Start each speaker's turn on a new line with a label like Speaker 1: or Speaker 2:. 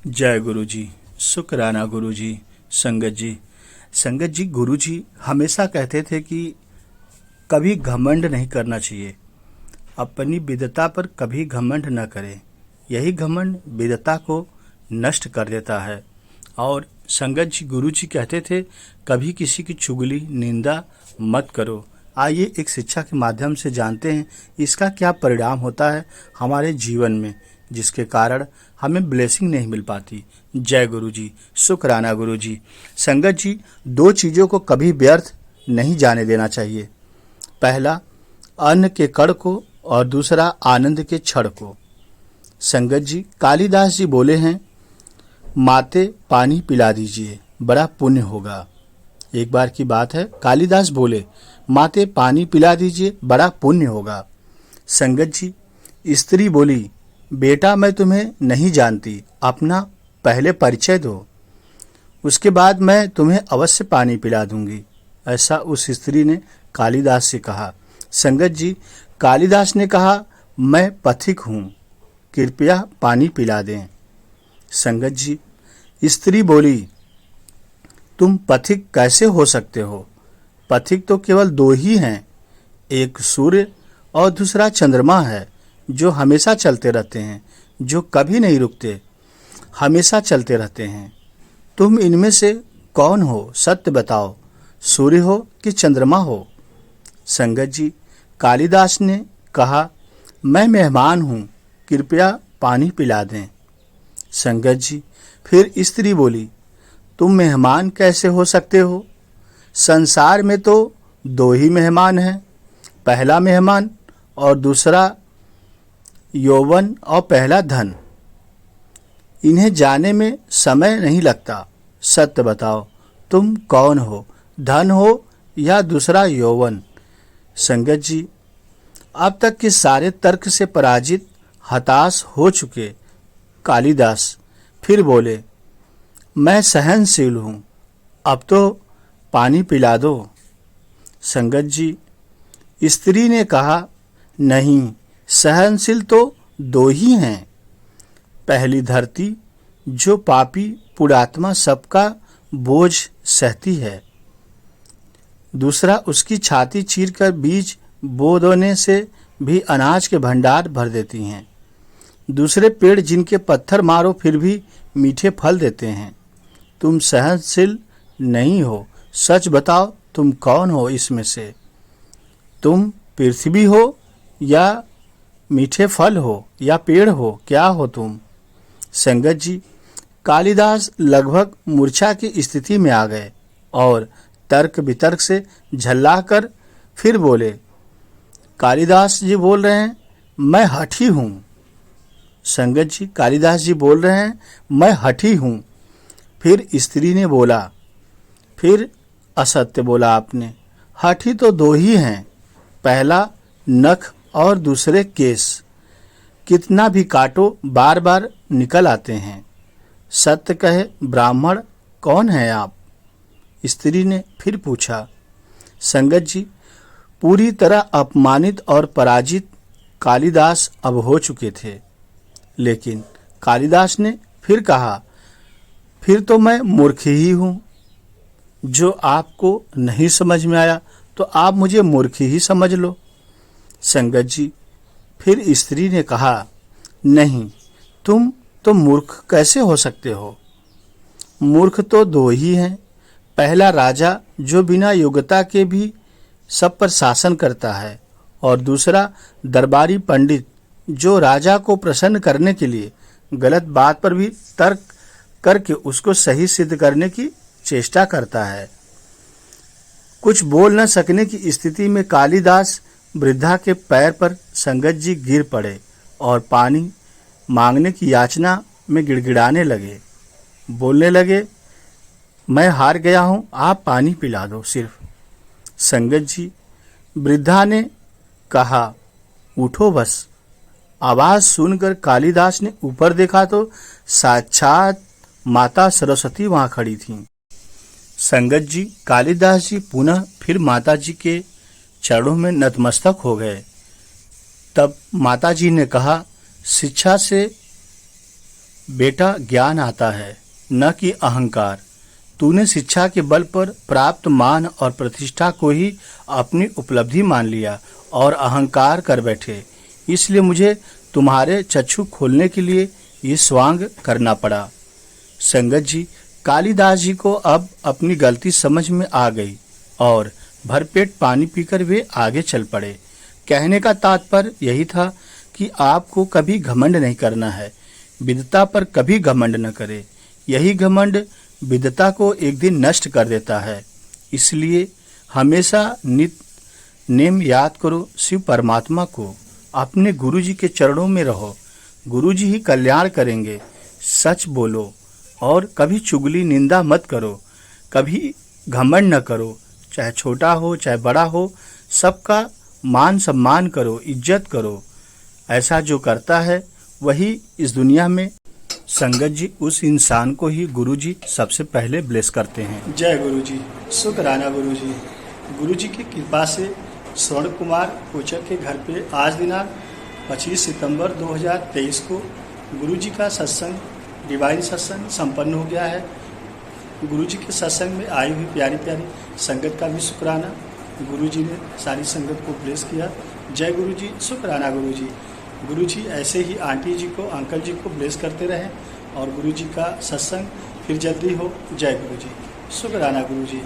Speaker 1: जय गुरु जी। शुक्राना गुरु जी। संगत जी गुरु जी हमेशा कहते थे कि कभी घमंड नहीं करना चाहिए। अपनी विद्वता पर कभी घमंड न करें। यही घमंड विद्वता को नष्ट कर देता है। और संगत जी गुरु जी कहते थे कभी किसी की चुगली निंदा मत करो। आइए एक शिक्षा के माध्यम से जानते हैं इसका क्या परिणाम होता है हमारे जीवन में, जिसके कारण हमें ब्लेसिंग नहीं मिल पाती। जय गुरु जी। शुक्राना गुरु जी। संगत जी दो चीज़ों को कभी व्यर्थ नहीं जाने देना चाहिए। पहला अन्न के कड़ को और दूसरा आनंद के क्षण को। संगत जी कालिदास जी बोले हैं, माते पानी पिला दीजिए बड़ा पुण्य होगा। एक बार की बात है, कालिदास बोले माते पानी पिला दीजिए बड़ा पुण्य होगा। संगत जी स्त्री बोली, बेटा मैं तुम्हें नहीं जानती, अपना पहले परिचय दो, उसके बाद मैं तुम्हें अवश्य पानी पिला दूंगी। ऐसा उस स्त्री ने कालिदास से कहा। संगत जी कालिदास ने कहा, मैं पथिक हूँ, कृपया पानी पिला दें। संगत जी स्त्री बोली, तुम पथिक कैसे हो सकते हो? पथिक तो केवल दो ही हैं, एक सूर्य और दूसरा चंद्रमा है, जो हमेशा चलते रहते हैं, जो कभी नहीं रुकते, हमेशा चलते रहते हैं। तुम इनमें से कौन हो? सत्य बताओ, सूर्य हो कि चंद्रमा हो? संगत जी कालिदास ने कहा, मैं मेहमान हूँ, कृपया पानी पिला दें। संगत जी फिर स्त्री बोली, तुम मेहमान कैसे हो सकते हो? संसार में तो दो ही मेहमान हैं, पहला मेहमान और दूसरा यौवन और पहला धन। इन्हें जाने में समय नहीं लगता। सत्य बताओ, तुम कौन हो, धन हो या दूसरा यौवन? संगत जी अब तक के सारे तर्क से पराजित हताश हो चुके कालिदास फिर बोले, मैं सहनशील हूँ, अब तो पानी पिला दो। संगत जी स्त्री ने कहा, नहीं, सहनशील तो दो ही हैं। पहली धरती जो पापी पुरात्मा सबका बोझ सहती है, दूसरा उसकी छाती चीरकर बीज बो देने से भी अनाज के भंडार भर देती हैं, दूसरे पेड़ जिनके पत्थर मारो फिर भी मीठे फल देते हैं। तुम सहनशील नहीं हो, सच बताओ तुम कौन हो इसमें से? तुम पृथ्वी हो या मीठे फल हो या पेड़ हो, क्या हो तुम? संगत जी कालिदास लगभग मूर्छा की स्थिति में आ गए और तर्क वितर्क से झल्लाकर फिर बोले। कालिदास जी बोल रहे हैं, मैं हठी हूँ। संगत जी कालिदास जी बोल रहे हैं, मैं हठी हूँ। फिर स्त्री ने बोला, फिर असत्य बोला आपने। हठी तो दो ही हैं, पहला नख और दूसरे केस, कितना भी काटो बार बार निकल आते हैं। सत्य कहे ब्राह्मण, कौन है आप? स्त्री ने फिर पूछा। संगत जी पूरी तरह अपमानित और पराजित कालिदास अब हो चुके थे, लेकिन कालिदास ने फिर कहा, फिर तो मैं मूर्ख ही हूँ। जो आपको नहीं समझ में आया तो आप मुझे मूर्ख ही समझ लो। संगत जी फिर स्त्री ने कहा, नहीं, तुम तो मूर्ख कैसे हो सकते हो? मूर्ख तो दो ही हैं, पहला राजा जो बिना योग्यता के भी सब पर शासन करता है, और दूसरा दरबारी पंडित जो राजा को प्रसन्न करने के लिए गलत बात पर भी तर्क करके उसको सही सिद्ध करने की चेष्टा करता है। कुछ बोल न सकने की स्थिति में कालिदास वृद्धा के पैर पर संगत जी गिर पड़े और पानी मांगने की याचना में गिड़गिड़ाने लगे। बोलने लगे, मैं हार गया हूँ, आप पानी पिला दो सिर्फ। संगत जी वृद्धा ने कहा, उठो बस। आवाज सुनकर कालिदास ने ऊपर देखा तो साक्षात माता सरस्वती वहां खड़ी थीं। संगत जी कालिदास जी पुनः फिर माता जी के चरणों में नतमस्तक हो गए। तब माता जी ने कहा, शिक्षा से बेटा ज्ञान आता है, न कि अहंकार। तूने शिक्षा के बल पर प्राप्त मान और प्रतिष्ठा को ही अपनी उपलब्धि मान लिया और अहंकार कर बैठे। इसलिए मुझे तुम्हारे चक्षु खोलने के लिए ये स्वांग करना पड़ा। संगत जी, कालिदास जी को अब अपनी गलती समझ में आ गई और भरपेट पानी पीकर वे आगे चल पड़े। कहने का तात्पर्य यही था कि आपको कभी घमंड नहीं करना है, विद्वता पर कभी घमंड न करे। यही घमंड विद्वता को एक दिन नष्ट कर देता है। इसलिए हमेशा नित्य नेम याद करो, शिव परमात्मा को, अपने गुरु जी के चरणों में रहो। गुरु जी ही कल्याण करेंगे। सच बोलो और कभी चुगली निंदा मत करो, कभी घमंड न करो। चाहे छोटा हो चाहे बड़ा हो, सबका मान सम्मान करो, इज्जत करो। ऐसा जो करता है वही इस दुनिया में संगत जी उस इंसान को ही गुरु जी सबसे पहले ब्लेस करते हैं। जय गुरु जी, शुक्राना गुरु जी। गुरु जी की कृपा से स्वर्ण कुमार कोचर के घर पे आज दिनांक 25 सितंबर 2023 को गुरु जी का सत्संग, डिवाइन सत्संग संपन्न हो गया है। गुरु जी के सत्संग में आई हुई प्यारी प्यारी संगत का भी शुक्राना। गुरु जी ने सारी संगत को ब्लेस किया। जय गुरु जी, शुक्राना गुरु जी। गुरु जी ऐसे ही आंटी जी को, अंकल जी को ब्लेस करते रहें और गुरु जी का सत्संग फिर जल्दी हो। जय गुरु जी, शुक्राना गुरु जी।